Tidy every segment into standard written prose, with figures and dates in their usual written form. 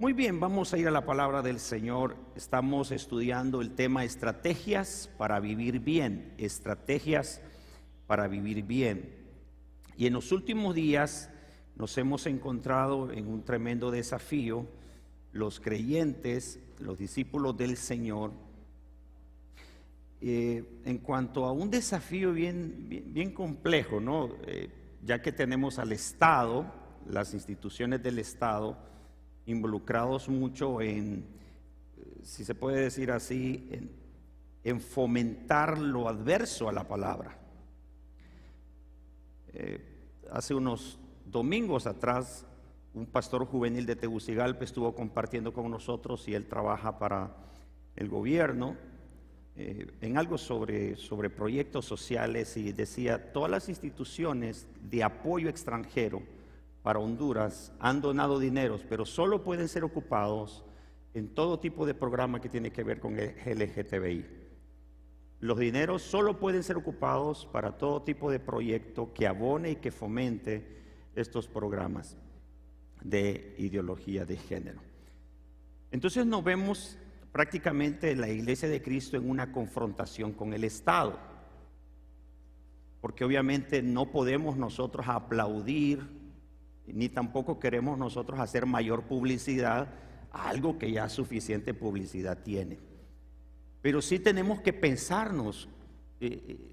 Muy bien, vamos a ir a la palabra del Señor. Estamos estudiando el tema estrategias para vivir bien, estrategias para vivir bien. Y en los últimos días nos hemos encontrado en un tremendo desafío, los creyentes, los discípulos del Señor, en cuanto a un desafío bien complejo, ¿no? Ya que tenemos al Estado, las instituciones del Estado, involucrados mucho en, si se puede decir así, en fomentar lo adverso a la palabra. Hace unos domingos atrás, un pastor juvenil de Tegucigalpa estuvo compartiendo con nosotros y él trabaja para el gobierno en algo sobre proyectos sociales, y decía: todas las instituciones de apoyo extranjero para Honduras han donado dineros, pero solo pueden ser ocupados en todo tipo de programa que tiene que ver con el LGTBI. Los dineros solo pueden ser ocupados para todo tipo de proyecto que abone y que fomente estos programas de ideología de género. Entonces nos vemos prácticamente la Iglesia de Cristo en una confrontación con el Estado, porque obviamente no podemos nosotros aplaudir, ni tampoco queremos nosotros hacer mayor publicidad a algo que ya suficiente publicidad tiene. Pero sí tenemos que pensarnos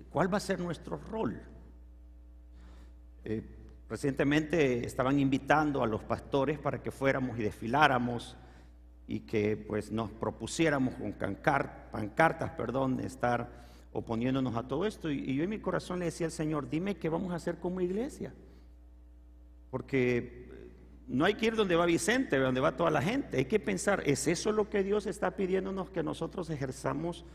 cuál va a ser nuestro rol. Recientemente estaban invitando a los pastores para que fuéramos y desfiláramos y que pues nos propusiéramos con pancartas, estar oponiéndonos a todo esto. Y yo en mi corazón le decía al Señor: dime qué vamos a hacer como iglesia. Porque no hay que ir donde va Vicente, donde va toda la gente. Hay que pensar, ¿es eso lo que Dios está pidiéndonos que nosotros ejerzamos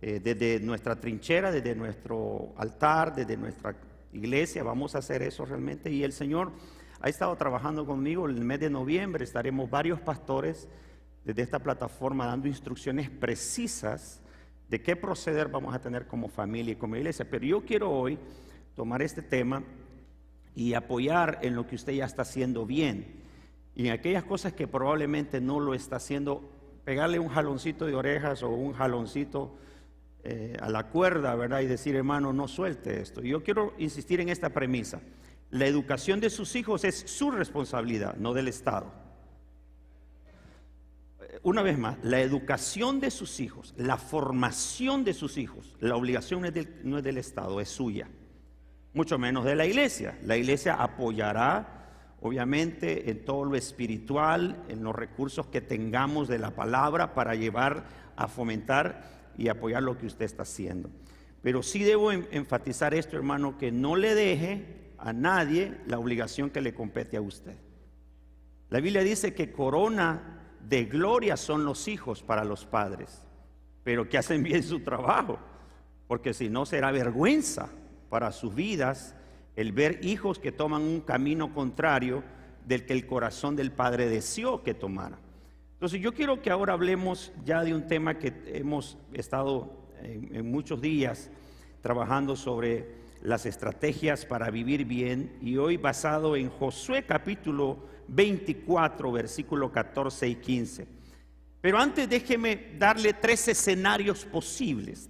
desde nuestra trinchera, desde nuestro altar, desde nuestra iglesia? ¿Vamos a hacer eso realmente? Y el Señor ha estado trabajando conmigo. En el mes de noviembre estaremos varios pastores desde esta plataforma dando instrucciones precisas de qué proceder vamos a tener como familia y como iglesia. Pero yo quiero hoy tomar este tema y apoyar en lo que usted ya está haciendo bien, y en aquellas cosas que probablemente no lo está haciendo, pegarle un jaloncito de orejas o un jaloncito a la cuerda, ¿verdad? Y decir: hermano, no suelte esto. Yo quiero insistir en esta premisa: la educación de sus hijos es su responsabilidad, no del Estado. Una vez más, la educación de sus hijos, la formación de sus hijos, la obligación no es del Estado, es suya. Mucho menos de la iglesia. La iglesia apoyará, obviamente, en todo lo espiritual, en los recursos que tengamos de la palabra para llevar a fomentar y apoyar lo que usted está haciendo. Pero sí debo enfatizar esto, hermano, que no le deje a nadie la obligación que le compete a usted. La Biblia dice que corona de gloria son los hijos para los padres, pero que hacen bien su trabajo, porque si no será vergüenza para sus vidas el ver hijos que toman un camino contrario del que el corazón del Padre deseó que tomara. Entonces yo quiero que ahora hablemos ya de un tema que hemos estado en muchos días trabajando sobre las estrategias para vivir bien, y hoy basado en Josué capítulo 24 versículo 14 y 15. Pero antes déjeme darle tres escenarios posibles,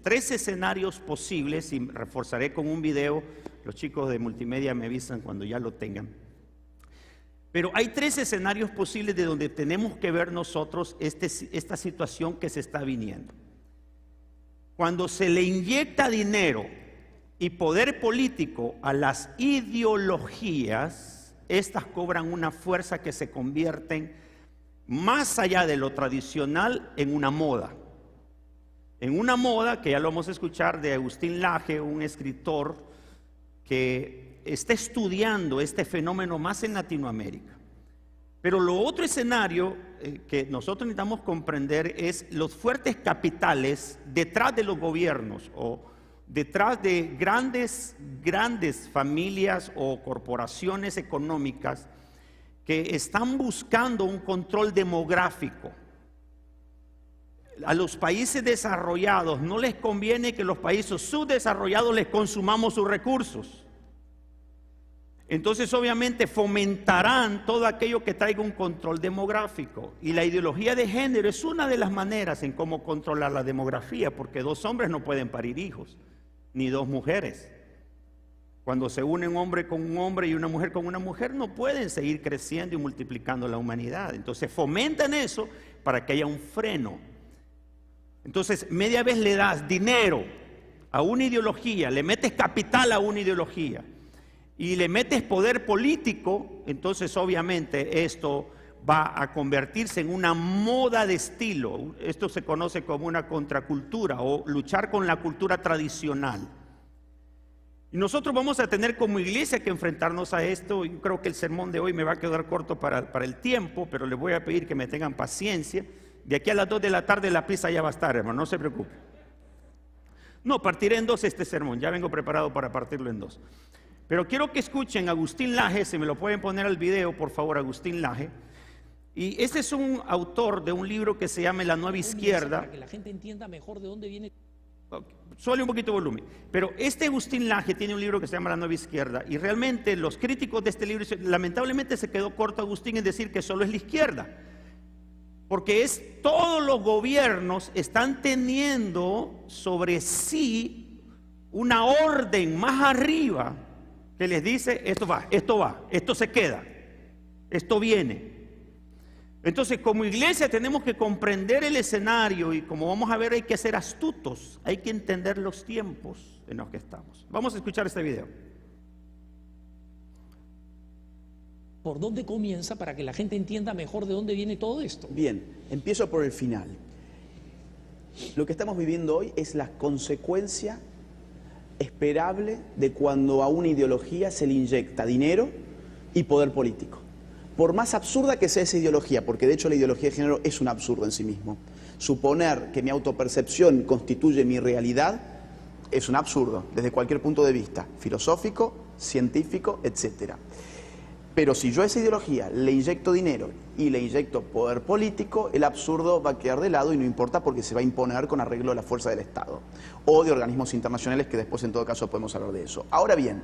y reforzaré con un video. Los chicos de multimedia me avisan cuando ya lo tengan. Pero hay tres escenarios posibles de donde tenemos que ver nosotros esta situación que se está viniendo. Cuando se le inyecta dinero y poder político a las ideologías, estas cobran una fuerza que se convierten, más allá de lo tradicional, en una moda. En una moda que ya lo vamos a escuchar de Agustín Laje, un escritor que está estudiando este fenómeno más en Latinoamérica. Pero lo otro escenario que nosotros necesitamos comprender es los fuertes capitales detrás de los gobiernos o detrás de grandes familias o corporaciones económicas que están buscando un control demográfico. A los países desarrollados no les conviene que los países subdesarrollados les consumamos sus recursos. Entonces, obviamente, fomentarán todo aquello que traiga un control demográfico. Y la ideología de género es una de las maneras en cómo controlar la demografía, porque 2 hombres no pueden parir hijos, ni 2 mujeres. Cuando se une un hombre con un hombre y una mujer con una mujer, no pueden seguir creciendo y multiplicando la humanidad. Entonces, fomentan eso para que haya un freno. Entonces, media vez le das dinero a una ideología, le metes capital a una ideología, y le metes poder político, entonces obviamente esto va a convertirse en una moda de estilo. Esto se conoce como una contracultura o luchar con la cultura tradicional. Y nosotros vamos a tener como iglesia que enfrentarnos a esto. Yo creo que el sermón de hoy me va a quedar corto para el tiempo, pero les voy a pedir que me tengan paciencia. De aquí a las 2 de la tarde la pizza ya va a estar, hermano, no se preocupe. No, partiré en 2 este sermón, ya vengo preparado para partirlo en 2. Pero quiero que escuchen a Agustín Laje, si me lo pueden poner al video, por favor, Agustín Laje. Y este es un autor de un libro que se llama La Nueva Izquierda. Para que la gente entienda mejor de dónde viene. Suele un poquito de volumen. Pero este Agustín Laje tiene un libro que se llama La Nueva Izquierda. Y realmente los críticos de este libro, lamentablemente se quedó corto Agustín en decir que solo es la izquierda. Porque todos los gobiernos están teniendo sobre sí una orden más arriba que les dice, esto va, esto se queda, esto viene. Entonces, como iglesia tenemos que comprender el escenario y como vamos a ver hay que ser astutos, hay que entender los tiempos en los que estamos. Vamos a escuchar este video. ¿Por dónde comienza para que la gente entienda mejor de dónde viene todo esto? Bien, empiezo por el final. Lo que estamos viviendo hoy es la consecuencia esperable de cuando a una ideología se le inyecta dinero y poder político. Por más absurda que sea esa ideología, porque de hecho la ideología de género es un absurdo en sí mismo. Suponer que mi autopercepción constituye mi realidad es un absurdo, desde cualquier punto de vista, filosófico, científico, etc. Pero si yo a esa ideología le inyecto dinero y le inyecto poder político, el absurdo va a quedar de lado y no importa porque se va a imponer con arreglo a la fuerza del Estado o de organismos internacionales que después en todo caso podemos hablar de eso. Ahora bien,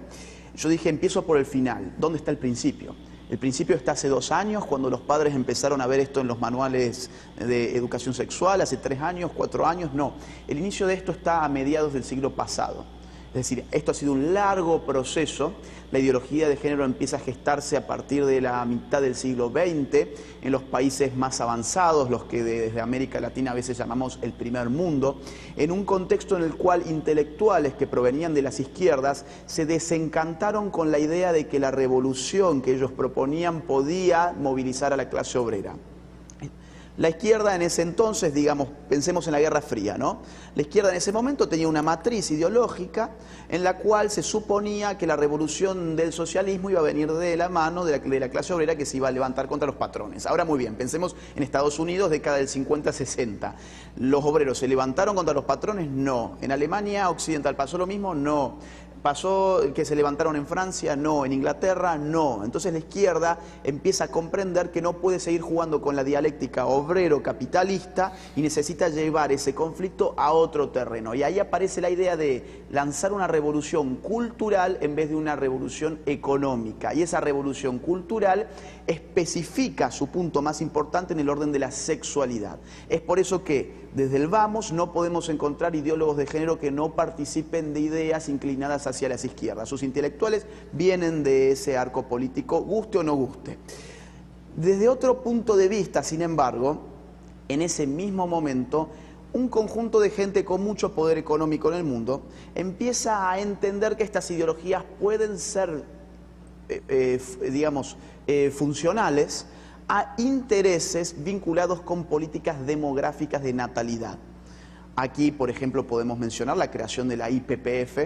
yo dije empiezo por el final. ¿Dónde está el principio? El principio está hace 2 años, cuando los padres empezaron a ver esto en los manuales de educación sexual, hace 3 años, 4 años, no. El inicio de esto está a mediados del siglo pasado. Es decir, esto ha sido un largo proceso. La ideología de género empieza a gestarse a partir de la mitad del siglo XX en los países más avanzados, los que desde América Latina a veces llamamos el primer mundo, en un contexto en el cual intelectuales que provenían de las izquierdas se desencantaron con la idea de que la revolución que ellos proponían podía movilizar a la clase obrera. La izquierda en ese entonces, digamos, pensemos en la Guerra Fría, ¿no? La izquierda en ese momento tenía una matriz ideológica en la cual se suponía que la revolución del socialismo iba a venir de la mano de la clase obrera que se iba a levantar contra los patrones. Ahora muy bien, pensemos en Estados Unidos, década del 50-60. ¿Los obreros se levantaron contra los patrones? No. ¿En Alemania Occidental pasó lo mismo? No. ¿Pasó que se levantaron en Francia? No. ¿En Inglaterra? No. Entonces la izquierda empieza a comprender que no puede seguir jugando con la dialéctica obrero-capitalista y necesita llevar ese conflicto a otro terreno. Y ahí aparece la idea de lanzar una revolución cultural en vez de una revolución económica. Y esa revolución cultural especifica su punto más importante en el orden de la sexualidad. Es por eso que desde el vamos no podemos encontrar ideólogos de género que no participen de ideas inclinadas hacia las izquierdas. Sus intelectuales vienen de ese arco político, guste o no guste. Desde otro punto de vista, sin embargo, en ese mismo momento, un conjunto de gente con mucho poder económico en el mundo empieza a entender que estas ideologías pueden ser, funcionales a intereses vinculados con políticas demográficas de natalidad. Aquí, por ejemplo, podemos mencionar la creación de la IPPF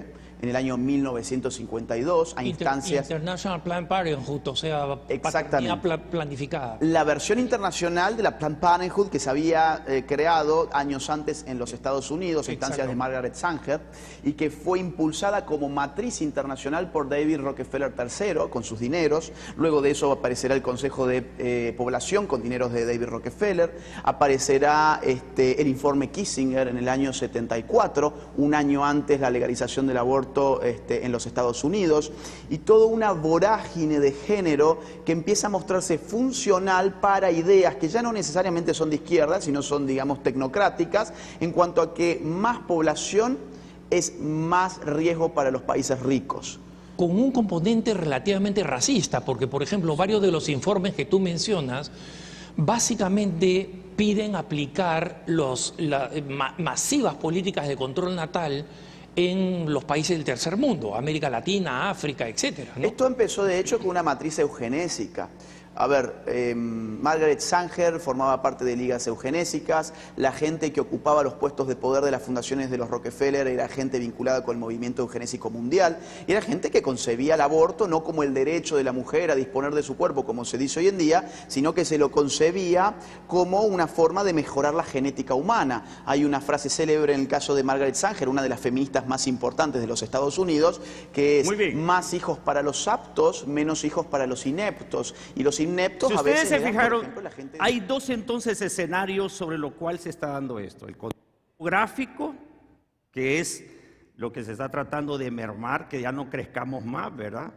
en el año 1952 a instancias... International Planned Parenthood, o sea, paternidad planificada. La versión internacional de la Planned Parenthood que se había creado años antes en los Estados Unidos, a instancias de Margaret Sanger, y que fue impulsada como matriz internacional por David Rockefeller III, con sus dineros. Luego de eso aparecerá el Consejo de Población con dineros de David Rockefeller. Aparecerá el informe Kissinger en el año 74, un año antes la legalización del aborto aborto en los Estados Unidos, y toda una vorágine de género que empieza a mostrarse funcional para ideas que ya no necesariamente son de izquierda, sino son, digamos, tecnocráticas, en cuanto a que más población es más riesgo para los países ricos. Con un componente relativamente racista, porque por ejemplo varios de los informes que tú mencionas básicamente piden aplicar masivas políticas de control natal en los países del tercer mundo, América Latina, África, etcétera, ¿no? Esto empezó de hecho con una matriz eugenésica. A ver, Margaret Sanger formaba parte de ligas eugenésicas, la gente que ocupaba los puestos de poder de las fundaciones de los Rockefeller era gente vinculada con el movimiento eugenésico mundial, era gente que concebía el aborto no como el derecho de la mujer a disponer de su cuerpo, como se dice hoy en día, sino que se lo concebía como una forma de mejorar la genética humana. Hay una frase célebre en el caso de Margaret Sanger, una de las feministas más importantes de los Estados Unidos, que es más hijos para los aptos, menos hijos para los ineptos, y los ineptos si a veces ustedes se fijaron, ejemplo, la gente... hay dos entonces escenarios sobre lo cual se está dando esto. El gráfico, que es lo que se está tratando de mermar, que ya no crezcamos más, ¿verdad?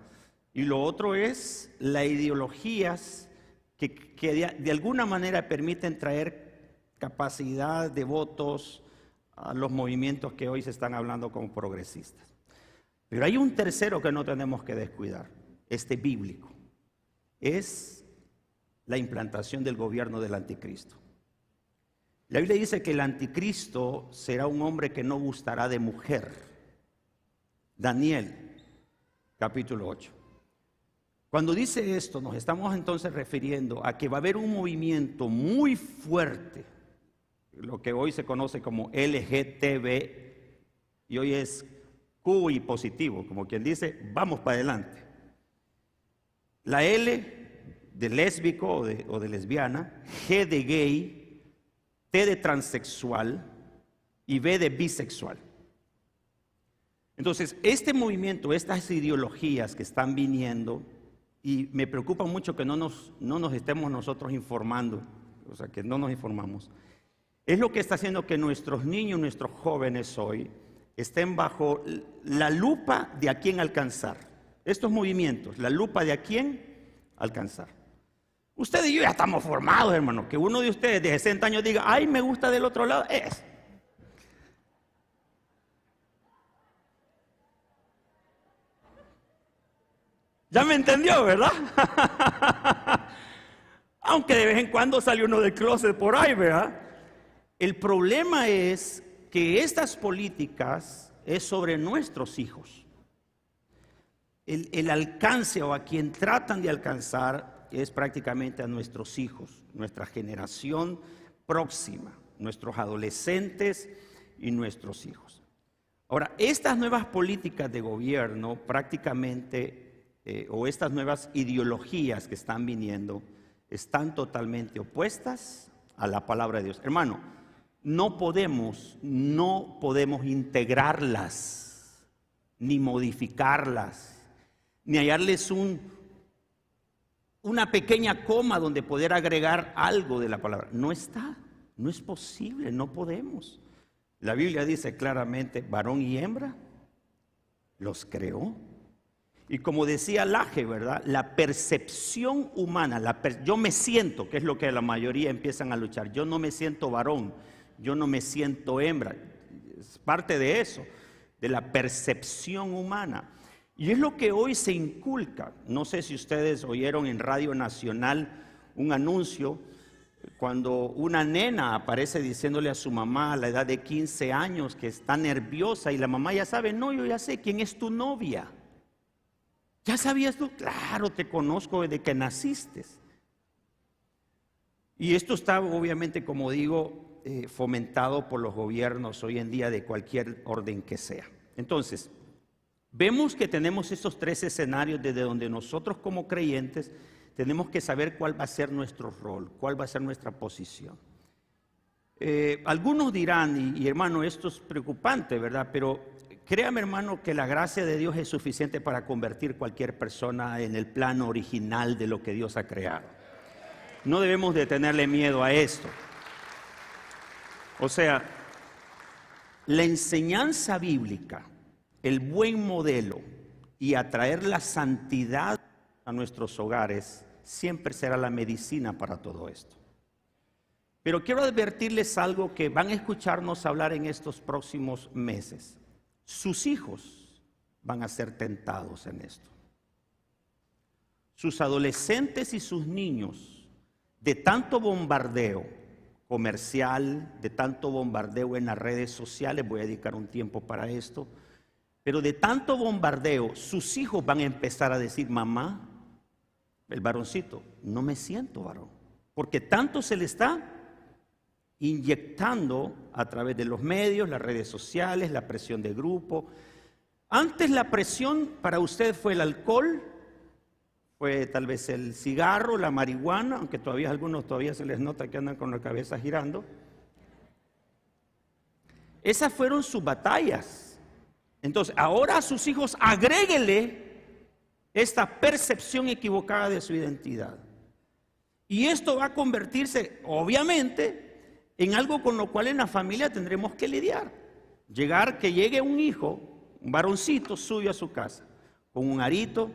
Y lo otro es las ideologías que de alguna manera permiten traer capacidad de votos a los movimientos que hoy se están hablando como progresistas. Pero hay un tercero que no tenemos que descuidar, bíblico. Es la implantación del gobierno del anticristo. La Biblia dice que el anticristo será un hombre que no gustará de mujer. Daniel, capítulo 8. Cuando dice esto, nos estamos entonces refiriendo a que va a haber un movimiento muy fuerte, lo que hoy se conoce como LGTB, y hoy es QI positivo, como quien dice, vamos para adelante. La L de lésbico o de lesbiana, G de gay, T de transexual y B de bisexual. Entonces, este movimiento, estas ideologías que están viniendo, y me preocupa mucho que no nos estemos nosotros informando, o sea, que no nos informamos, es lo que está haciendo que nuestros niños, nuestros jóvenes hoy, estén bajo la lupa de a quién alcanzar. Estos movimientos, la lupa de a quién alcanzar. Ustedes y yo ya estamos formados, hermano. Que uno de ustedes de 60 años diga, ay, me gusta del otro lado, es. Ya me entendió, ¿verdad? Aunque de vez en cuando sale uno del closet por ahí, ¿verdad? El problema es que estas políticas es sobre nuestros hijos. El alcance o a quien tratan de alcanzar es prácticamente a nuestros hijos, nuestra generación próxima, nuestros adolescentes y nuestros hijos. Ahora, estas nuevas políticas de gobierno prácticamente, o estas nuevas ideologías que están viniendo, están totalmente opuestas a la palabra de Dios. Hermano, no podemos integrarlas, ni modificarlas, ni hallarles una pequeña coma donde poder agregar algo de la palabra. No está, no es posible, no podemos. La Biblia dice claramente, varón y hembra los creó. Y como decía Laje, ¿verdad? La percepción humana, yo me siento, que es lo que la mayoría empiezan a luchar, yo no me siento varón, yo no me siento hembra. Es parte de eso, de la percepción humana. Y es lo que hoy se inculca. No sé si ustedes oyeron en Radio Nacional un anuncio cuando una nena aparece diciéndole a su mamá a la edad de 15 años que está nerviosa y la mamá ya sabe, no, yo ya sé quién es tu novia. ¿Ya sabías tú? Claro, te conozco desde que naciste. Y esto está obviamente, como digo, fomentado por los gobiernos hoy en día de cualquier orden que sea. Entonces, vemos que tenemos estos tres escenarios desde donde nosotros como creyentes tenemos que saber cuál va a ser nuestro rol, cuál va a ser nuestra posición. Algunos dirán, y hermano, esto es preocupante, ¿verdad? Pero créame, hermano, que la gracia de Dios es suficiente para convertir cualquier persona en el plano original de lo que Dios ha creado. No debemos de tenerle miedo a esto. O sea, la enseñanza bíblica el buen modelo y atraer la santidad a nuestros hogares siempre será la medicina para todo esto. Pero quiero advertirles algo que van a escucharnos hablar en estos próximos meses. Sus hijos van a ser tentados en esto. Sus adolescentes y sus niños, de tanto bombardeo comercial, de tanto bombardeo en las redes sociales, voy a dedicar un tiempo para esto, pero de tanto bombardeo, sus hijos van a empezar a decir: mamá, el varoncito, no me siento varón, porque tanto se le está inyectando a través de los medios, las redes sociales, la presión de grupo. Antes la presión para usted fue el alcohol, fue tal vez el cigarro, la marihuana, aunque todavía algunos todavía se les nota que andan con la cabeza girando. Esas fueron sus batallas. Entonces, ahora a sus hijos agréguele esta percepción equivocada de su identidad. Y esto va a convertirse, obviamente, en algo con lo cual en la familia tendremos que lidiar. Que llegue un hijo, un varoncito suyo a su casa, con un arito,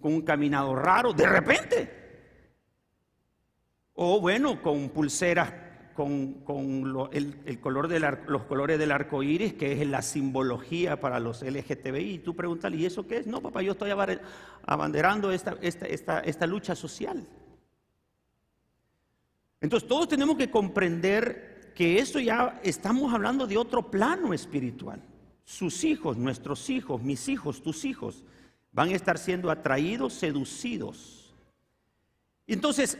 con un caminado raro, de repente. O bueno, con pulseras, con el color los colores del arco iris, que es la simbología para los LGTBI. Y tú preguntas: ¿y eso qué es? No, papá, yo estoy abanderando esta lucha social. Entonces todos tenemos que comprender que esto ya estamos hablando de otro plano espiritual. Sus hijos, nuestros hijos, mis hijos, tus hijos, van a estar siendo atraídos, seducidos. Entonces,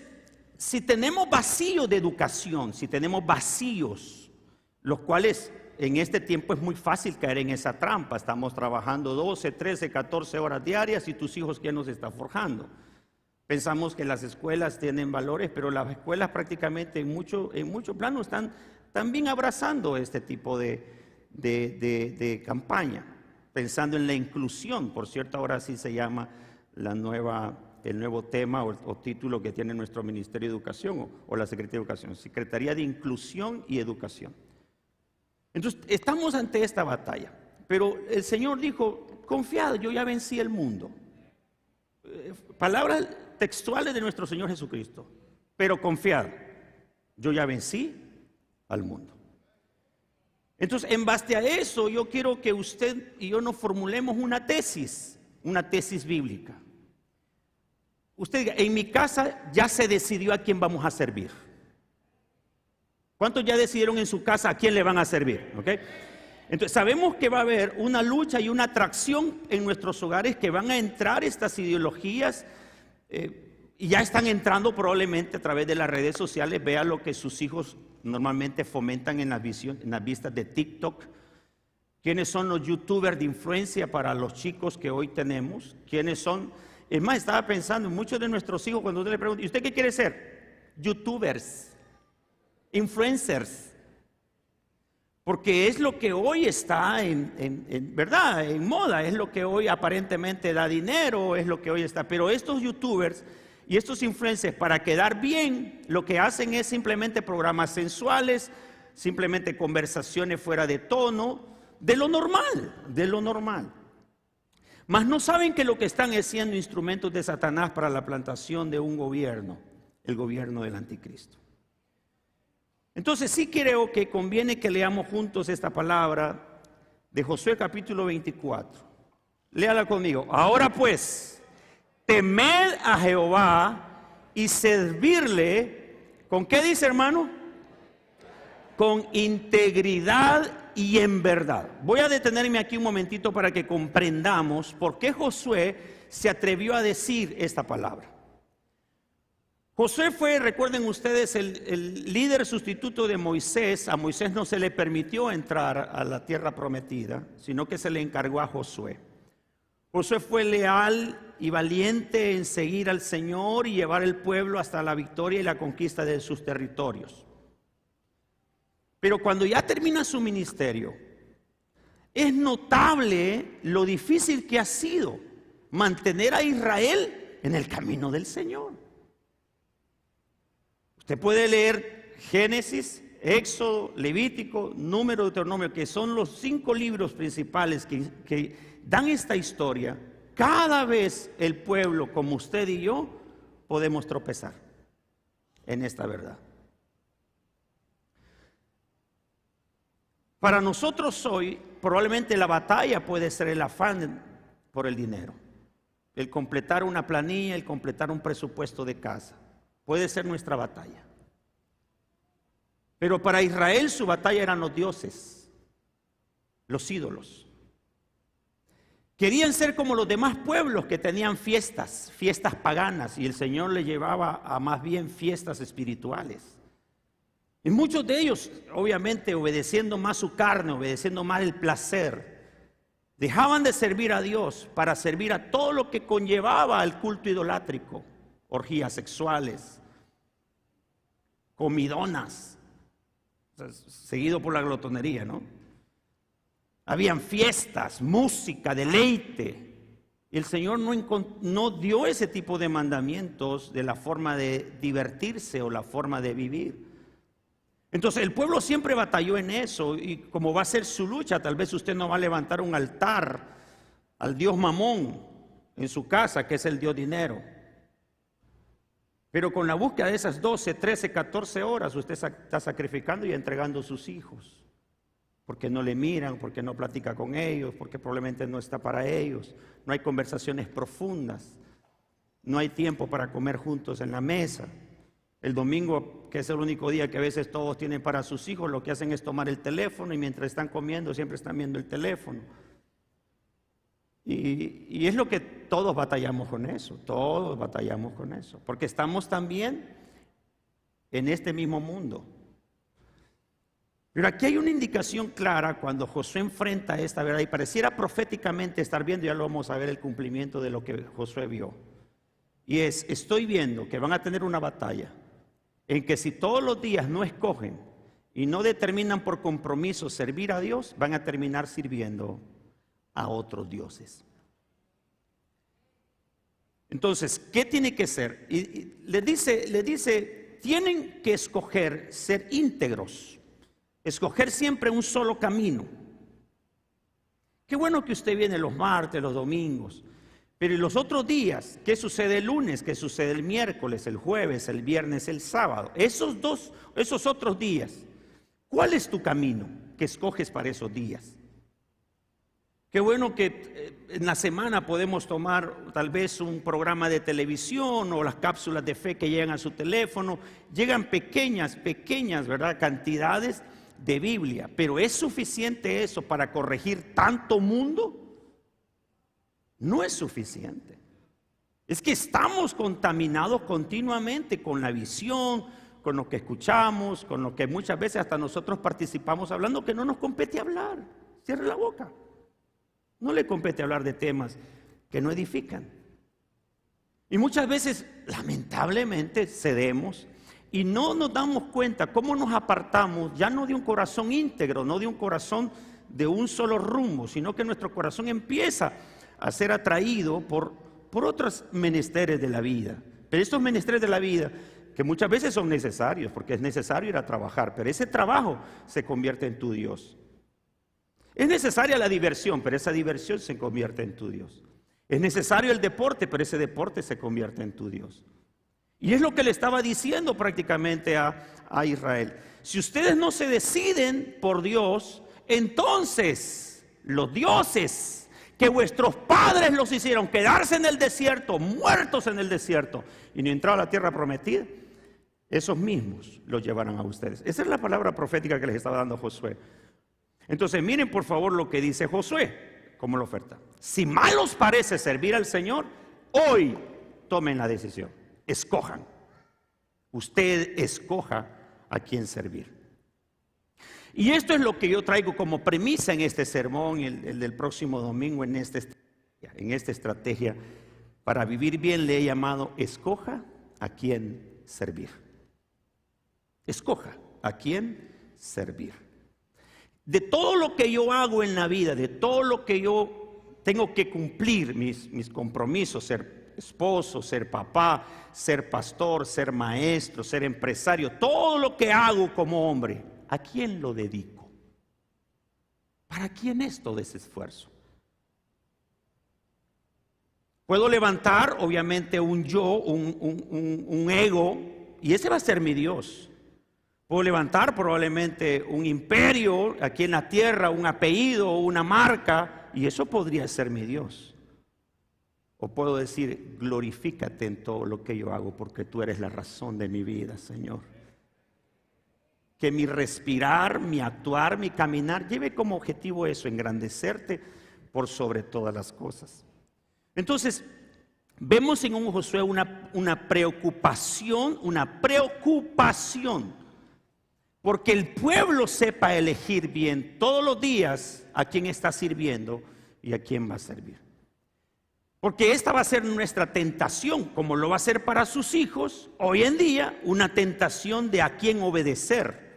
si tenemos vacío de educación, si tenemos vacíos, los cuales en este tiempo es muy fácil caer en esa trampa. Estamos trabajando 12, 13, 14 horas diarias y tus hijos, ¿quién nos está forjando? Pensamos que las escuelas tienen valores, pero las escuelas prácticamente en mucho plano están también abrazando este tipo de campaña, pensando en la inclusión. Por cierto, ahora sí se llama el nuevo tema o título que tiene nuestro Ministerio de Educación o la Secretaría de Educación, Secretaría de Inclusión y Educación. Entonces, estamos ante esta batalla, pero el Señor dijo: confiad, yo ya vencí el mundo. Palabras textuales de nuestro Señor Jesucristo: pero confiad, yo ya vencí al mundo. Entonces, en base a eso, yo quiero que usted y yo nos formulemos una tesis bíblica. Usted diga: en mi casa ya se decidió a quién vamos a servir. ¿Cuántos ya decidieron en su casa a quién le van a servir? ¿Okay? Entonces, sabemos que va a haber una lucha y una atracción en nuestros hogares, que van a entrar estas ideologías y ya están entrando probablemente a través de las redes sociales. Vea lo que sus hijos normalmente fomentan en las vistas de TikTok. ¿Quiénes son los youtubers de influencia para los chicos que hoy tenemos? ¿Quiénes son? Es más, estaba pensando en muchos de nuestros hijos, cuando usted le pregunta: ¿y usted qué quiere ser? Youtubers, influencers. Porque es lo que hoy está ¿verdad? En moda, es lo que hoy aparentemente da dinero, es lo que hoy está. Pero estos youtubers y estos influencers, para quedar bien, lo que hacen es simplemente programas sensuales, simplemente conversaciones fuera de tono, de lo normal. Mas no saben que lo que están es siendo instrumentos de Satanás para la plantación de un gobierno, el gobierno del anticristo. Entonces sí creo que conviene que leamos juntos esta palabra de Josué capítulo 24. Léala conmigo. Ahora pues, temed a Jehová y servirle. ¿Con qué dice, hermano? Con integridad y en verdad. Voy a detenerme aquí un momentito para que comprendamos por qué Josué se atrevió a decir esta palabra. Josué fue, recuerden ustedes, el líder sustituto de Moisés. A Moisés no se le permitió entrar a la tierra prometida, sino que se le encargó a Josué. Josué fue leal y valiente en seguir al Señor y llevar el pueblo hasta la victoria y la conquista de sus territorios. Pero cuando ya termina su ministerio, es notable lo difícil que ha sido mantener a Israel en el camino del Señor. Usted puede leer Génesis, Éxodo, Levítico, Número, Deuteronomio, que son los 5 libros principales que dan esta historia, cada vez el pueblo, como usted y yo, podemos tropezar en esta verdad. Para nosotros hoy, probablemente la batalla puede ser el afán por el dinero, el completar una planilla, el completar un presupuesto de casa. Puede ser nuestra batalla. Pero para Israel su batalla eran los dioses, los ídolos. Querían ser como los demás pueblos que tenían fiestas paganas, y el Señor les llevaba a más bien fiestas espirituales. Y muchos de ellos, obviamente, obedeciendo más su carne, obedeciendo más el placer, dejaban de servir a Dios para servir a todo lo que conllevaba el culto idolátrico, orgías sexuales, comidonas, seguido por la glotonería, ¿no? Habían fiestas, música, deleite. Y el Señor no dio ese tipo de mandamientos de la forma de divertirse o la forma de vivir. Entonces el pueblo siempre batalló en eso, y como va a ser su lucha, tal vez usted no va a levantar un altar al Dios Mamón en su casa, que es el Dios dinero. Pero con la búsqueda de esas 12, 13, 14 horas, usted está sacrificando y entregando sus hijos. Porque no le miran, porque no platica con ellos, porque probablemente no está para ellos. No hay conversaciones profundas. No hay tiempo para comer juntos en la mesa. El domingo, que es el único día que a veces todos tienen para sus hijos, lo que hacen es tomar el teléfono y mientras están comiendo siempre están viendo el teléfono. Y es lo que todos batallamos con eso, porque estamos también en este mismo mundo. Pero aquí hay una indicación clara cuando Josué enfrenta esta verdad, y pareciera proféticamente estar viendo, ya lo vamos a ver, el cumplimiento de lo que Josué vio. Y estoy viendo que van a tener una batalla en que si todos los días no escogen y no determinan por compromiso servir a Dios, van a terminar sirviendo a otros dioses. Entonces, ¿qué tiene que ser? Y le dice, tienen que escoger ser íntegros, escoger siempre un solo camino. Qué bueno que usted viene los martes, los domingos, pero ¿y los otros días? ¿Qué sucede el lunes? ¿Qué sucede el miércoles, el jueves, el viernes, el sábado? Esos otros días, ¿cuál es tu camino que escoges para esos días? Qué bueno que en la semana podemos tomar tal vez un programa de televisión o las cápsulas de fe que llegan a su teléfono. Llegan pequeñas, ¿verdad?, cantidades de Biblia. Pero ¿es suficiente eso para corregir tanto mundo? No es suficiente. Es que estamos contaminados continuamente con la visión, con lo que escuchamos, con lo que muchas veces hasta nosotros participamos hablando que no nos compete hablar. Cierre la boca. No le compete hablar de temas que no edifican. Y muchas veces, lamentablemente, cedemos y no nos damos cuenta cómo nos apartamos ya no de un corazón íntegro, no de un corazón de un solo rumbo, sino que nuestro corazón empieza a ser atraído por otros menesteres de la vida. Pero estos menesteres de la vida, que muchas veces son necesarios, porque es necesario ir a trabajar, pero ese trabajo se convierte en tu Dios. Es necesaria la diversión, pero esa diversión se convierte en tu Dios. Es necesario el deporte, pero ese deporte se convierte en tu Dios. Y es lo que le estaba diciendo prácticamente a Israel. Si ustedes no se deciden por Dios, entonces los dioses que vuestros padres los hicieron quedarse en el desierto, muertos en el desierto, y no entrar a la tierra prometida, esos mismos los llevarán a ustedes. Esa es la palabra profética que les estaba dando Josué. Entonces miren por favor lo que dice Josué como la oferta. Si mal os parece servir al Señor, hoy tomen la decisión, escojan. Usted escoja a quién servir. Y esto es lo que yo traigo como premisa en este sermón, el del próximo domingo, en esta estrategia para vivir bien. Le he llamado: escoja a quién servir. Escoja a quién servir. De todo lo que yo hago en la vida, de todo lo que yo tengo que cumplir, mis compromisos, ser esposo, ser papá, ser pastor, ser maestro, ser empresario, todo lo que hago como hombre, ¿a quién lo dedico? ¿Para quién es todo ese esfuerzo? Puedo levantar, obviamente, un yo, un ego, y ese va a ser mi Dios. Puedo levantar probablemente un imperio aquí en la tierra, un apellido, una marca, y eso podría ser mi Dios. O puedo decir, glorifícate en todo lo que yo hago, porque tú eres la razón de mi vida, Señor. Que mi respirar, mi actuar, mi caminar, lleve como objetivo eso, engrandecerte por sobre todas las cosas. Entonces, vemos en un Josué una preocupación, porque el pueblo sepa elegir bien todos los días a quién está sirviendo y a quién va a servir. Porque esta va a ser nuestra tentación, como lo va a ser para sus hijos, hoy en día, una tentación de a quién obedecer.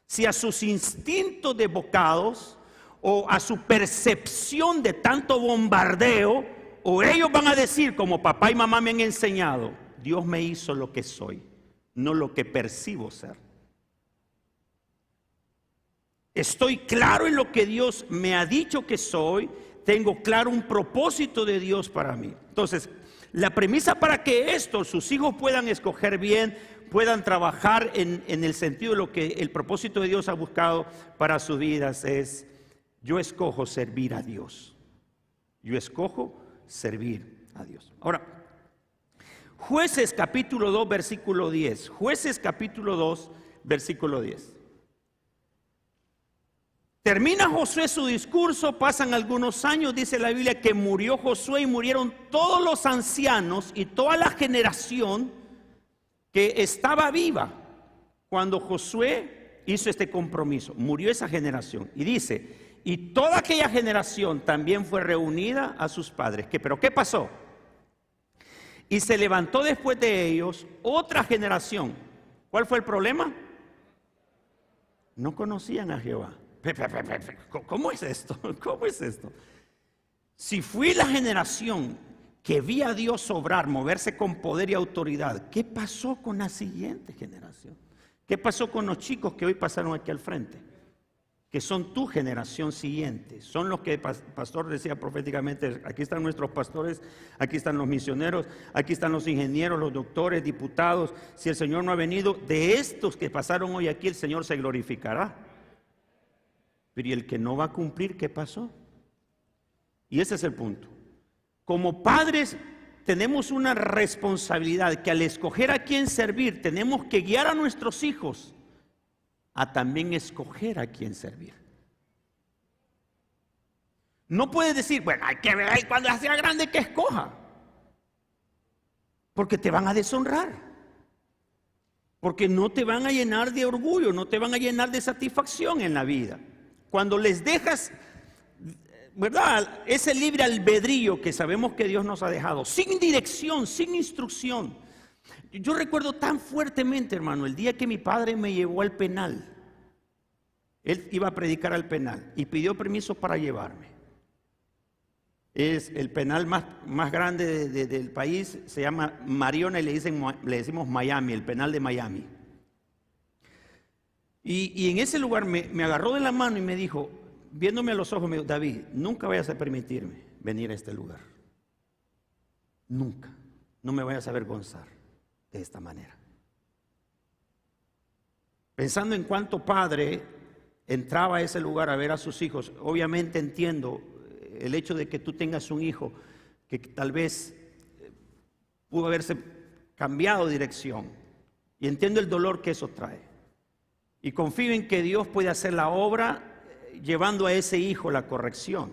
Si a sus instintos desbocados o a su percepción de tanto bombardeo, o ellos van a decir, como papá y mamá me han enseñado, Dios me hizo lo que soy, no lo que percibo ser. Estoy claro en lo que Dios me ha dicho que soy, tengo claro un propósito de Dios para mí. Entonces, la premisa para que sus hijos puedan escoger bien, puedan trabajar en el sentido de lo que el propósito de Dios ha buscado para sus vidas es, yo escojo servir a Dios. Yo escojo servir a Dios. Ahora, Jueces capítulo 2, versículo 10. Jueces capítulo 2, versículo 10. Termina Josué su discurso, pasan algunos años, dice la Biblia que murió Josué y murieron todos los ancianos y toda la generación que estaba viva cuando Josué hizo este compromiso. Murió esa generación y dice, y toda aquella generación también fue reunida a sus padres. ¿Pero qué pasó? Y se levantó después de ellos otra generación. ¿Cuál fue el problema? No conocían a Jehová. ¿Cómo es esto? ¿Cómo es esto? Si fui la generación que vi a Dios obrar, moverse con poder y autoridad, ¿qué pasó con la siguiente generación? ¿Qué pasó con los chicos que hoy pasaron aquí al frente? Que son tu generación siguiente, son los que el pastor decía proféticamente, aquí están nuestros pastores, aquí están los misioneros, aquí están los ingenieros, los doctores, diputados. Si el Señor no ha venido, de estos que pasaron hoy aquí, el Señor se glorificará. Pero ¿y el que no va a cumplir, qué pasó? Y ese es el punto. Como padres tenemos una responsabilidad que al escoger a quién servir, tenemos que guiar a nuestros hijos a también escoger a quién servir. No puedes decir, bueno, hay que ver cuando sea grande que escoja, porque te van a deshonrar, porque no te van a llenar de orgullo, no te van a llenar de satisfacción en la vida. Cuando les dejas, ¿verdad?, ese libre albedrío que sabemos que Dios nos ha dejado, sin dirección, sin instrucción. Yo recuerdo tan fuertemente, hermano, el día que mi padre me llevó al penal. Él iba a predicar al penal y pidió permiso para llevarme. Es el penal más grande del país, se llama Mariona y le decimos Miami, el penal de Miami. Y en ese lugar me agarró de la mano y me dijo, viéndome a los ojos, me dijo, David, nunca vayas a permitirme venir a este lugar. Nunca. No me vayas a avergonzar de esta manera. Pensando en cuánto padre entraba a ese lugar a ver a sus hijos, obviamente entiendo el hecho de que tú tengas un hijo que tal vez pudo haberse cambiado de dirección, y entiendo el dolor que eso trae, y confío en que Dios puede hacer la obra llevando a ese hijo la corrección.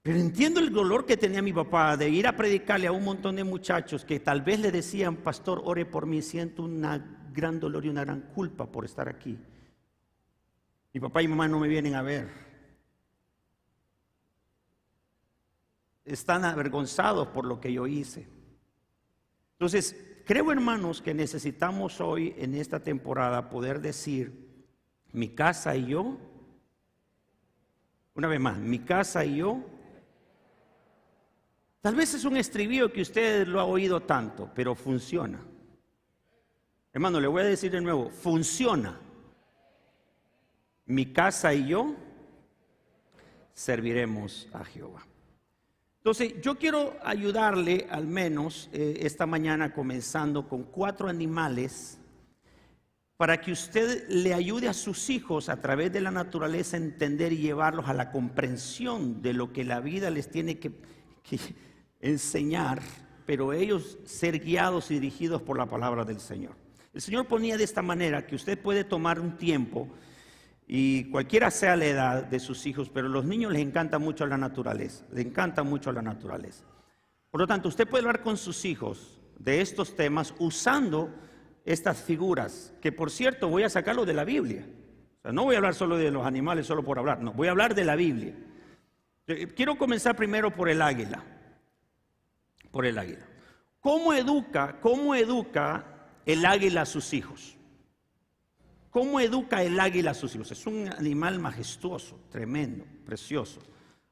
Pero entiendo el dolor que tenía mi papá de ir a predicarle a un montón de muchachos que tal vez le decían, pastor, ore por mí, siento un gran dolor y una gran culpa por estar aquí. Mi papá y mamá no me vienen a ver. Están avergonzados por lo que yo hice. Entonces, creo, hermanos, que necesitamos hoy en esta temporada poder decir, mi casa y yo, una vez más, mi casa y yo Tal vez es un estribillo que usted lo ha oído tanto, pero funciona. Hermano, le voy a decir de nuevo, funciona. Mi casa y yo serviremos a Jehová. Entonces, yo quiero ayudarle al menos esta mañana comenzando con 4 animales para que usted le ayude a sus hijos a través de la naturaleza a entender y llevarlos a la comprensión de lo que la vida les tiene que enseñar, pero ellos ser guiados y dirigidos por la palabra del Señor. El Señor ponía de esta manera que usted puede tomar un tiempo, y cualquiera sea la edad de sus hijos, pero a los niños les encanta mucho la naturaleza, les encanta mucho la naturaleza. Por lo tanto, usted puede hablar con sus hijos de estos temas usando estas figuras, que por cierto voy a sacarlo de la Biblia. O sea, no voy a hablar solo de los animales solo por hablar, no, voy a hablar de la Biblia. Quiero comenzar primero por el águila. Por el águila. ¿Cómo educa el águila a sus hijos? ¿Cómo educa el águila a sus hijos? Es un animal majestuoso, tremendo, precioso.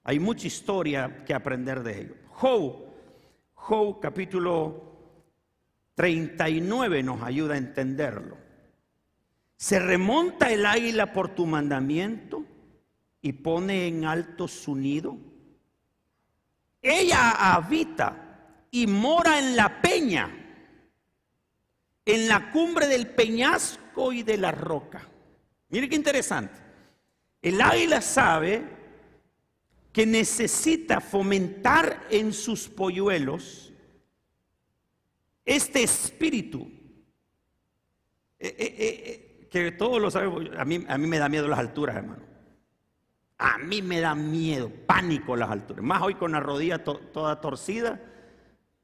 Hay mucha historia que aprender de ello. Job capítulo 39 nos ayuda a entenderlo. Se remonta el águila por tu mandamiento y pone en alto su nido. Ella habita y mora en la peña, en la cumbre del peñasco y de la roca. Mire qué interesante. El águila sabe que necesita fomentar en sus polluelos este espíritu, que todos lo sabemos. A mí me da miedo las alturas, hermano. A mí me da miedo, pánico las alturas. Más hoy con la rodilla toda torcida,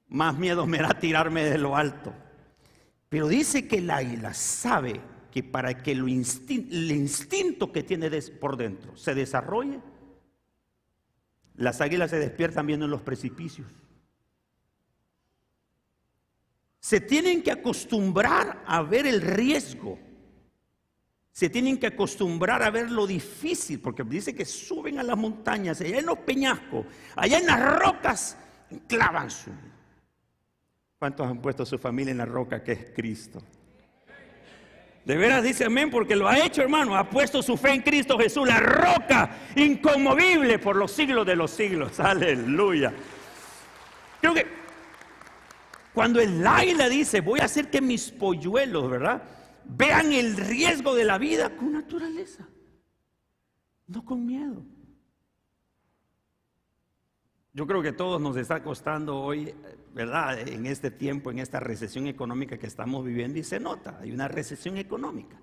más miedo me da tirarme de lo alto. Pero dice que el águila sabe que para que el instinto que tiene por dentro se desarrolle, las águilas se despiertan viendo en los precipicios. Se tienen que acostumbrar a ver el riesgo. Se tienen que acostumbrar a ver lo difícil, porque dice que suben a las montañas, allá en los peñascos, allá en las rocas, clavan su vida. ¿Cuántos han puesto su familia en la roca que es Cristo? De veras dice amén, porque lo ha hecho, hermano. Ha puesto su fe en Cristo Jesús, la roca inconmovible por los siglos de los siglos. Aleluya. Creo que cuando el águila dice, voy a hacer que mis polluelos, ¿verdad?, vean el riesgo de la vida con naturaleza, no con miedo. Yo creo que a todos nos está costando hoy, ¿verdad?, en este tiempo, en esta recesión económica que estamos viviendo, y se nota, hay una recesión económica.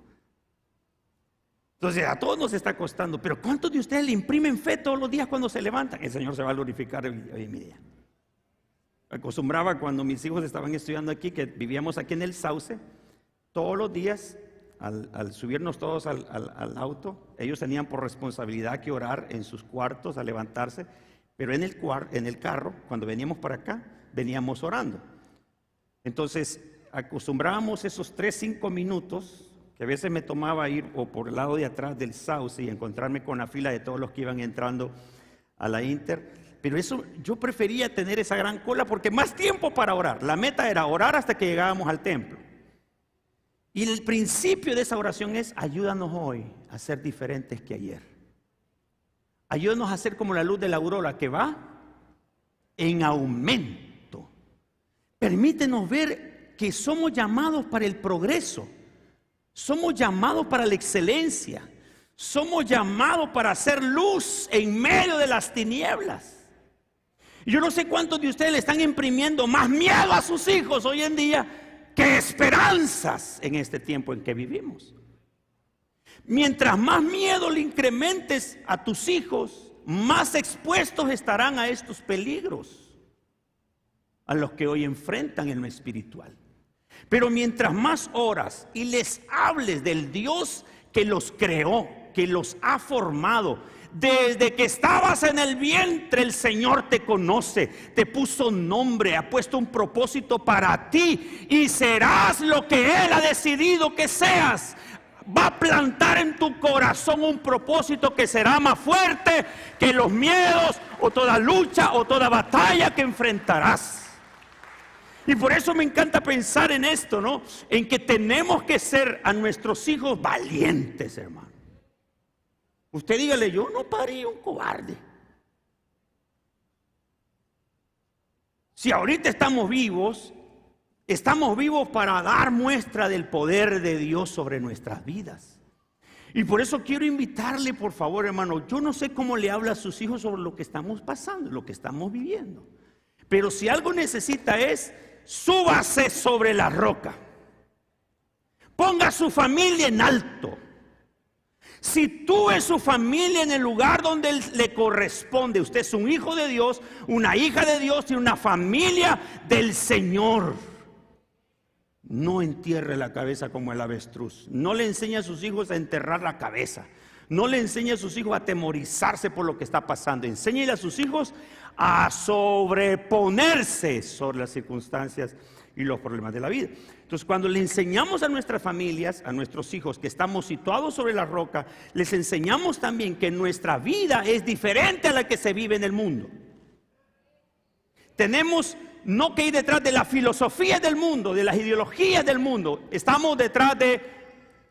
Entonces a todos nos está costando, pero ¿cuántos de ustedes le imprimen fe todos los días cuando se levantan? El Señor se va a glorificar hoy en mi día. Acostumbraba cuando mis hijos estaban estudiando aquí, que vivíamos aquí en el Sauce, todos los días, al subirnos todos al auto, ellos tenían por responsabilidad que orar en sus cuartos al levantarse, pero en el carro, cuando veníamos para acá, veníamos orando. Entonces, acostumbrábamos esos 3-5 minutos, que a veces me tomaba ir o por el lado de atrás del Sauce y encontrarme con la fila de todos los que iban entrando a la Inter. Pero eso, yo prefería tener esa gran cola porque más tiempo para orar. La meta era orar hasta que llegábamos al templo. Y el principio de esa oración es: ayúdanos hoy a ser diferentes que ayer. Ayúdanos a ser como la luz de la aurora que va en aumento. Permítenos ver que somos llamados para el progreso. Somos llamados para la excelencia. Somos llamados para hacer luz en medio de las tinieblas. Yo no sé cuántos de ustedes le están imprimiendo más miedo a sus hijos hoy en día que esperanzas en este tiempo en que vivimos. Mientras más miedo le incrementes a tus hijos, más expuestos estarán a estos peligros a los que hoy enfrentan en lo espiritual. Pero mientras más oras y les hables del Dios que los creó, que los ha formado, desde que estabas en el vientre, el Señor te conoce, te puso nombre, ha puesto un propósito para ti y serás lo que Él ha decidido que seas. va a plantar en tu corazón un propósito que será más fuerte que los miedos o toda lucha o toda batalla que enfrentarás. Y por eso me encanta pensar en esto, ¿no? En que tenemos que ser a nuestros hijos valientes, hermano. Usted dígale, yo no parí un cobarde. Si ahorita estamos vivos para dar muestra del poder de Dios sobre nuestras vidas. Y por eso quiero invitarle, por favor, hermano, yo no sé cómo le habla a sus hijos sobre lo que estamos pasando, lo que estamos viviendo. Pero si algo necesita es, súbase sobre la roca. Ponga a su familia en alto. Sitúe su familia en el lugar donde le corresponde. Usted es un hijo de Dios, una hija de Dios y una familia del Señor. No entierre la cabeza como el avestruz. No le enseñe a sus hijos a enterrar la cabeza. No le enseñe a sus hijos a atemorizarse por lo que está pasando. Enséñele a sus hijos a sobreponerse sobre las circunstancias y los problemas de la vida. Entonces, cuando le enseñamos a nuestras familias, a nuestros hijos que estamos situados sobre la roca, les enseñamos también que nuestra vida es diferente a la que se vive en el mundo. Tenemos no que ir detrás de la filosofía del mundo, de las ideologías del mundo. Estamos detrás de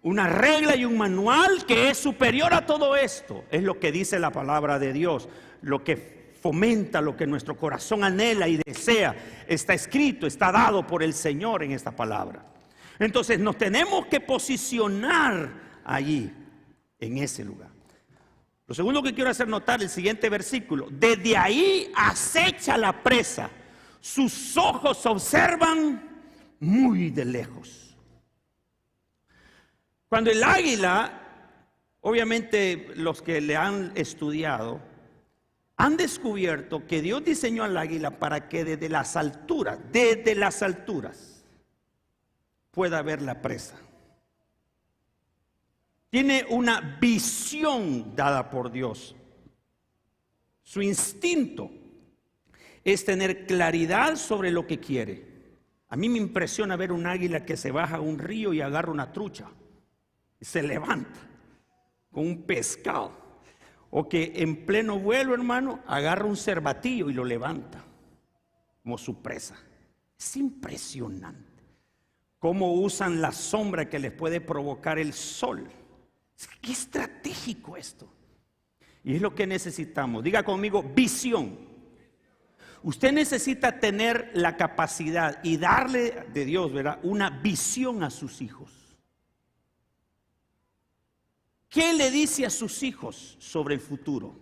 una regla y un manual que es superior a todo esto. Es lo que dice la palabra de Dios, lo que fomenta, lo que nuestro corazón anhela y desea. Está escrito, está dado por el Señor en esta palabra. Entonces nos tenemos que posicionar allí, en ese lugar. Lo segundo que quiero hacer notar, el siguiente versículo: desde ahí acecha la presa, sus ojos observan muy de lejos. Cuando el águila, obviamente los que le han estudiado, han descubierto que Dios diseñó al águila para que desde las alturas pueda ver la presa. Tiene una visión dada por Dios. Su instinto es tener claridad sobre lo que quiere. A mí me impresiona ver un águila que se baja a un río y agarra una trucha y se levanta con un pescado. O que en pleno vuelo, hermano, agarra un cervatillo y lo levanta como su presa. Es impresionante cómo usan la sombra que les puede provocar el sol. Qué estratégico esto. Y es lo que necesitamos. Diga conmigo, visión. Usted necesita tener la capacidad y darle de Dios, ¿verdad?, una visión a sus hijos. ¿Qué le dice a sus hijos sobre el futuro?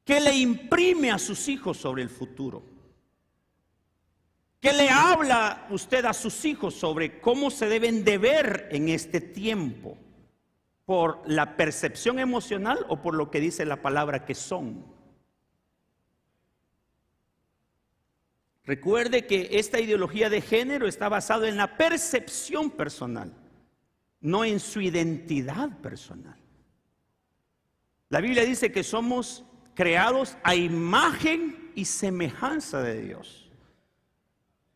¿Qué le imprime a sus hijos sobre el futuro? ¿Qué le habla usted a sus hijos sobre cómo se deben de ver en este tiempo? ¿Por la percepción emocional o por lo que dice la palabra que son? Recuerde que esta ideología de género está basada en la percepción personal, no en su identidad personal. La Biblia dice que somos creados a imagen y semejanza de Dios.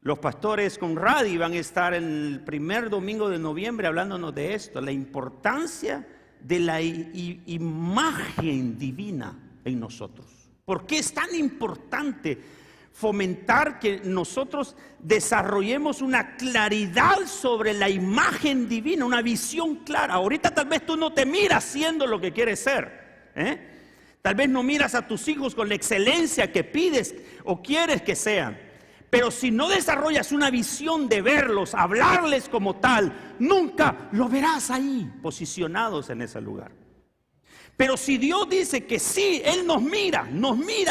Los pastores Conradi van a estar en el primer domingo de noviembre hablándonos de esto, la importancia de la imagen divina en nosotros. ¿Por qué es tan importante fomentar que nosotros desarrollemos una claridad sobre la imagen divina, una visión clara? Ahorita tal vez tú no te miras siendo lo que quieres ser, Tal vez no miras a tus hijos con la excelencia que pides o quieres que sean. Pero si no desarrollas una visión de verlos, hablarles como tal, nunca lo verás ahí, posicionados en ese lugar. Pero si Dios dice que sí, Él nos mira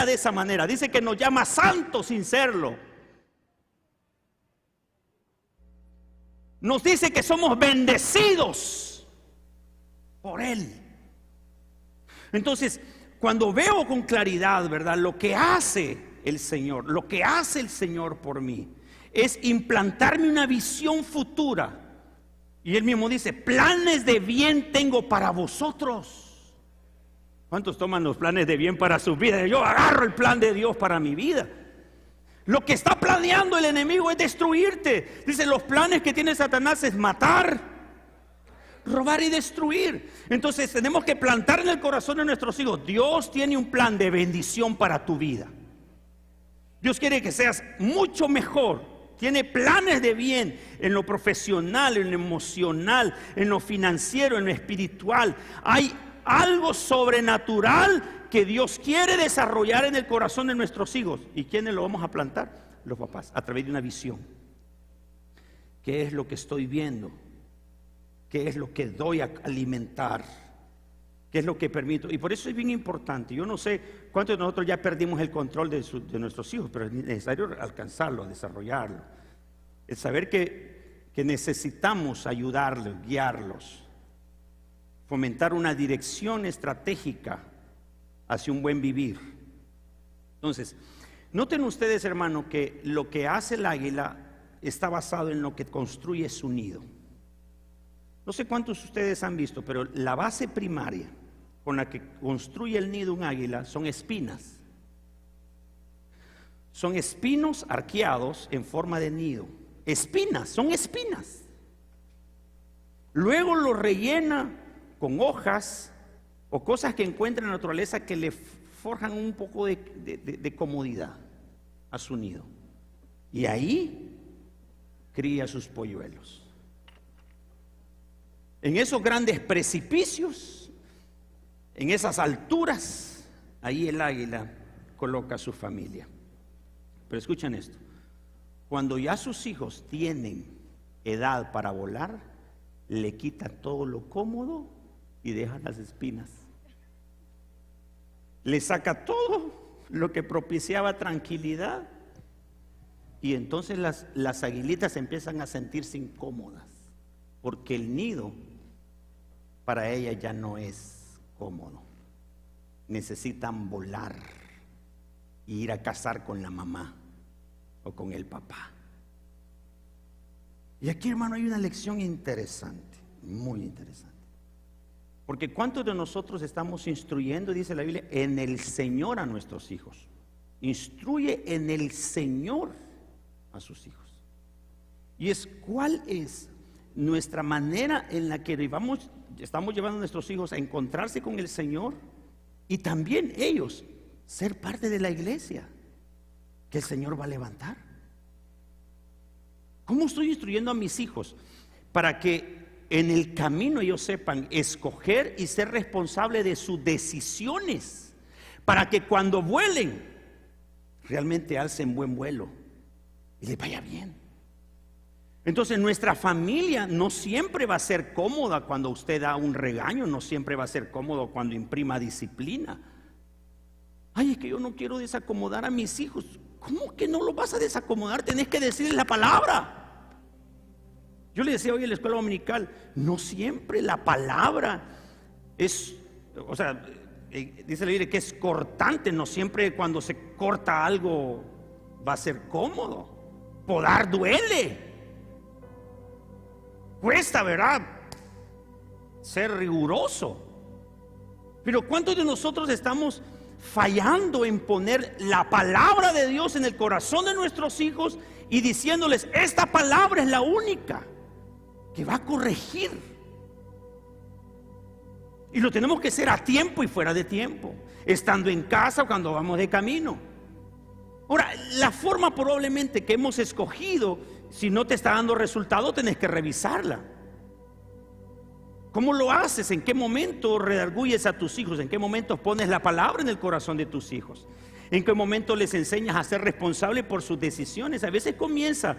de esa manera. Dice que nos llama santos sin serlo. Nos dice que somos bendecidos por Él. Entonces, cuando veo con claridad, ¿verdad?, lo que hace el Señor por mí, es implantarme una visión futura. Y Él mismo dice, planes de bien tengo para vosotros. ¿Cuántos toman los planes de bien para sus vidas? Yo agarro el plan de Dios para mi vida. Lo que está planeando el enemigo es destruirte. Dice, los planes que tiene Satanás es matar, robar y destruir. Entonces tenemos que plantar en el corazón de nuestros hijos: Dios tiene un plan de bendición para tu vida. Dios quiere que seas mucho mejor. Tiene planes de bien en lo profesional, en lo emocional, en lo financiero, en lo espiritual. Hay algo sobrenatural que Dios quiere desarrollar en el corazón de nuestros hijos. ¿Y quiénes lo vamos a plantar? Los papás, a través de una visión. ¿Qué es lo que estoy viendo? ¿Qué es lo que doy a alimentar? ¿Qué es lo que permito? Y por eso es bien importante. Yo no sé cuántos de nosotros ya perdimos el control de nuestros hijos, pero es necesario alcanzarlo, desarrollarlo. El saber que necesitamos ayudarlos, guiarlos, fomentar una dirección estratégica hacia un buen vivir. Entonces, noten ustedes, hermano, que lo que hace el águila está basado en lo que construye su nido. No sé cuántos de ustedes han visto, pero la base primaria con la que construye el nido un águila son espinas. Son espinos arqueados en forma de nido. Espinas, son espinas. Luego lo rellena con hojas o cosas que encuentra en la naturaleza que le forjan un poco de comodidad a su nido. Y ahí cría sus polluelos. En esos grandes precipicios, en esas alturas, ahí el águila coloca a su familia. Pero escuchen esto: cuando ya sus hijos tienen edad para volar, le quita todo lo cómodo y deja las espinas. Le saca todo lo que propiciaba tranquilidad, y entonces las aguilitas empiezan a sentirse incómodas, porque el nido para ellas ya no es cómodo. Necesitan volar e ir a cazar con la mamá o con el papá. Y aquí, hermano, hay una lección interesante, muy interesante. Porque ¿cuántos de nosotros estamos instruyendo, dice la Biblia, en el Señor a nuestros hijos? Instruye en el Señor a sus hijos. Y es cuál es nuestra manera en la que estamos llevando a nuestros hijos a encontrarse con el Señor, y también ellos ser parte de la iglesia que el Señor va a levantar. ¿Cómo estoy instruyendo a mis hijos para que en el camino ellos sepan escoger y ser responsable de sus decisiones, para que cuando vuelen realmente alcen buen vuelo y les vaya bien? Entonces, nuestra familia no siempre va a ser cómoda cuando usted da un regaño, no siempre va a ser cómodo cuando imprima disciplina. Ay, es que yo no quiero desacomodar a mis hijos. ¿Cómo que no lo vas a desacomodar? Tenés que decirles la palabra. Yo le decía hoy en la escuela dominical, no siempre la palabra es, o sea, dice la Biblia que es cortante, no siempre cuando se corta algo va a ser cómodo. Podar duele. Cuesta, ¿verdad?, ser riguroso. Pero ¿cuántos de nosotros estamos fallando en poner la palabra de Dios en el corazón de nuestros hijos y diciéndoles: esta palabra es la única que va a corregir? Y lo tenemos que hacer a tiempo y fuera de tiempo, estando en casa o cuando vamos de camino. Ahora, la forma probablemente que hemos escogido, si no te está dando resultado, tenés que revisarla. ¿Cómo lo haces? ¿En qué momento redarguyes a tus hijos? ¿En qué momento pones la palabra en el corazón de tus hijos? ¿En qué momento les enseñas a ser responsables por sus decisiones? A veces comienza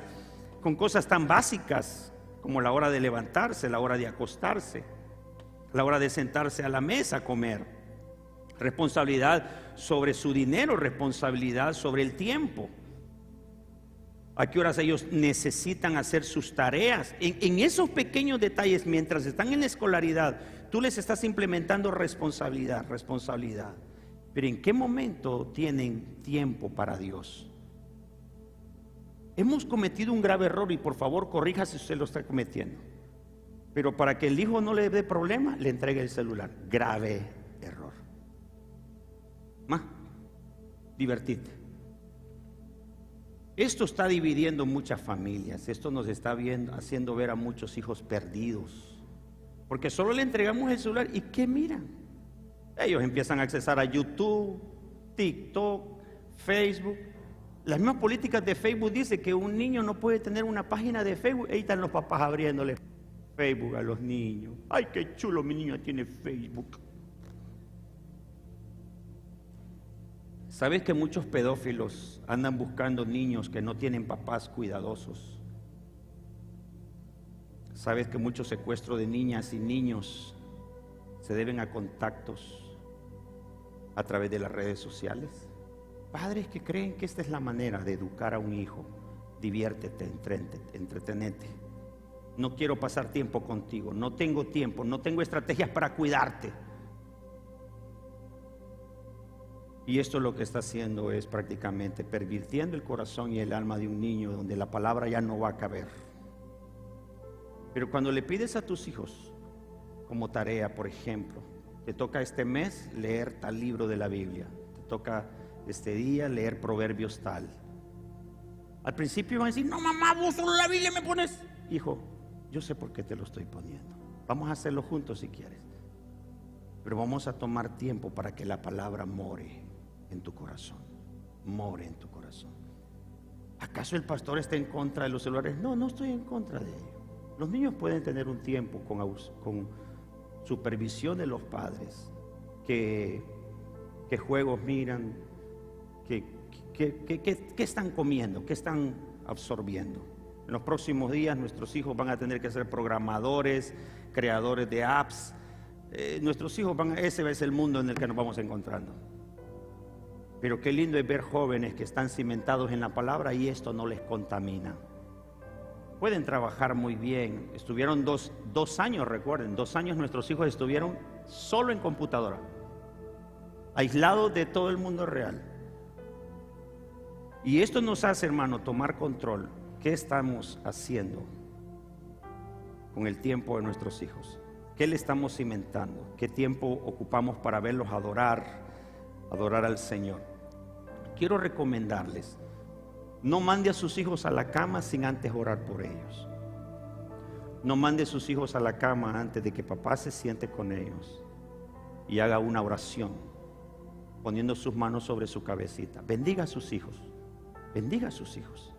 con cosas tan básicas como la hora de levantarse, la hora de acostarse, la hora de sentarse a la mesa a comer. Responsabilidad sobre su dinero, responsabilidad sobre el tiempo. ¿A qué horas ellos necesitan hacer sus tareas? En esos pequeños detalles, mientras están en la escolaridad, tú les estás implementando responsabilidad. Pero ¿en qué momento tienen tiempo para Dios? Hemos cometido un grave error, y por favor corrija si usted lo está cometiendo. Pero para que el hijo no le dé problema, le entregue el celular. Grave error. Divertirte. Esto está dividiendo muchas familias. Esto nos está haciendo ver a muchos hijos perdidos, Porque solo le entregamos el celular y ¿qué miran? Ellos empiezan a accesar a YouTube, TikTok, Facebook. Las mismas políticas de Facebook dicen que un niño no puede tener una página de Facebook. Ahí están los papás abriéndole Facebook a los niños. ¡Ay, qué chulo, mi niño tiene Facebook! ¿Sabes que muchos pedófilos andan buscando niños que no tienen papás cuidadosos? ¿Sabes que muchos secuestros de niñas y niños se deben a contactos a través de las redes sociales? Padres que creen que esta es la manera de educar a un hijo. Diviértete, entretenete. No quiero pasar tiempo contigo, no tengo tiempo, no tengo estrategias para cuidarte. Y esto lo que está haciendo es prácticamente pervirtiendo el corazón y el alma de un niño donde la palabra ya no va a caber. Pero cuando le pides a tus hijos como tarea, por ejemplo, te toca este mes leer tal libro de la Biblia, te toca este día leer Proverbios tal. Al principio van a decir, no mamá, vos solo la Biblia me pones. Hijo, yo sé por qué te lo estoy poniendo. Vamos a hacerlo juntos si quieres. Pero vamos a tomar tiempo para que la palabra more en tu corazón. More en tu corazón. ¿Acaso el pastor está en contra de los celulares? No, no estoy en contra de ello. Los niños pueden tener un tiempo con supervisión de los padres. ¿Qué juegos miran? ¿Qué están comiendo? ¿Qué están absorbiendo? En los próximos días nuestros hijos van a tener que ser programadores, creadores de apps. Nuestros hijos ese es el mundo en el que nos vamos encontrando. Pero qué lindo es ver jóvenes que están cimentados en la palabra y esto no les contamina. Pueden trabajar muy bien. Estuvieron dos años, recuerden, 2 años nuestros hijos estuvieron solo en computadora, aislados de todo el mundo real. Y esto nos hace, hermano, tomar control. ¿Qué estamos haciendo con el tiempo de nuestros hijos? ¿Qué le estamos cimentando? ¿Qué tiempo ocupamos para verlos adorar al Señor? Quiero recomendarles, no mande a sus hijos a la cama sin antes orar por ellos. No mande a sus hijos a la cama antes de que papá se siente con ellos y haga una oración, poniendo sus manos sobre su cabecita. Bendiga a sus hijos, bendiga a sus hijos.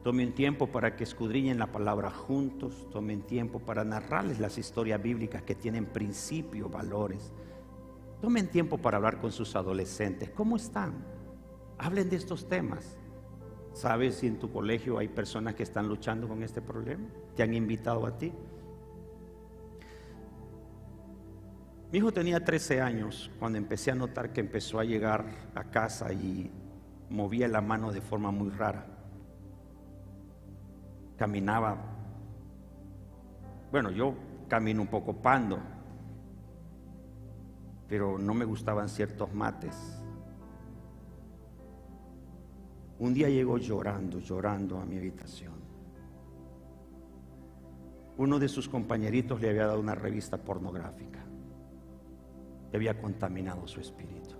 Tomen tiempo para que escudriñen la palabra juntos. Tomen tiempo para narrarles las historias bíblicas que tienen principios, valores. Tomen tiempo para hablar con sus adolescentes. ¿Cómo están? Hablen de estos temas. ¿Sabes si en tu colegio hay personas que están luchando con este problema? ¿Te han invitado a ti? Mi hijo tenía 13 años cuando empecé a notar que empezó a llegar a casa y movía la mano de forma muy rara. Caminaba, bueno, yo camino un poco pando, pero no me gustaban ciertos mates. Un día llegó llorando a mi habitación. Uno de sus compañeritos le había dado una revista pornográfica y había contaminado su espíritu.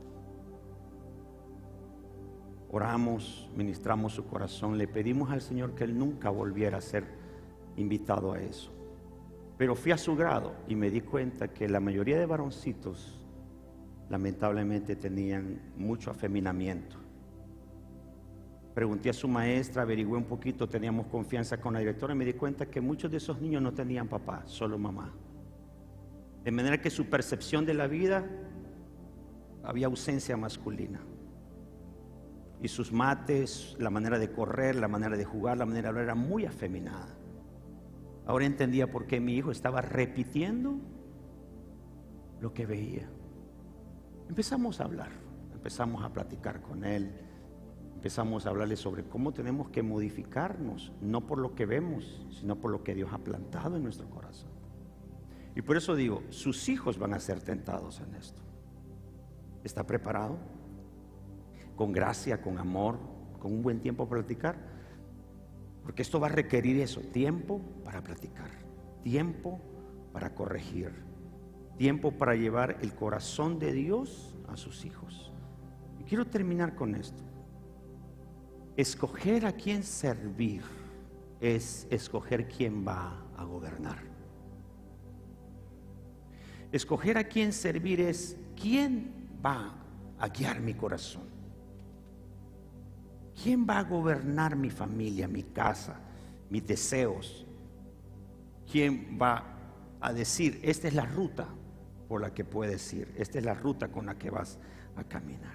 Oramos, ministramos su corazón, le pedimos al Señor que él nunca volviera a ser invitado a eso. Pero fui a su grado y me di cuenta que la mayoría de varoncitos lamentablemente tenían mucho afeminamiento. Pregunté a su maestra, averigüé un poquito, teníamos confianza con la directora y me di cuenta que muchos de esos niños no tenían papá, solo mamá. De manera que su percepción de la vida había ausencia masculina. Y sus mates, la manera de correr, la manera de jugar, la manera de hablar era muy afeminada. Ahora entendía por qué mi hijo estaba repitiendo lo que veía. Empezamos a hablar, empezamos a platicar con él, empezamos a hablarle sobre cómo tenemos que modificarnos, no por lo que vemos, sino por lo que Dios ha plantado en nuestro corazón. Y por eso digo, sus hijos van a ser tentados en esto. ¿Está preparado? Con gracia, con amor, con un buen tiempo para platicar, porque esto va a requerir eso, tiempo para platicar, tiempo para corregir, tiempo para llevar el corazón de Dios a sus hijos. Y quiero terminar con esto. Escoger a quién servir es escoger quién va a gobernar. Escoger a quién servir es quién va a guiar mi corazón. ¿Quién va a gobernar mi familia, mi casa, mis deseos? ¿Quién va a decir, esta es la ruta por la que puedes ir, esta es la ruta con la que vas a caminar?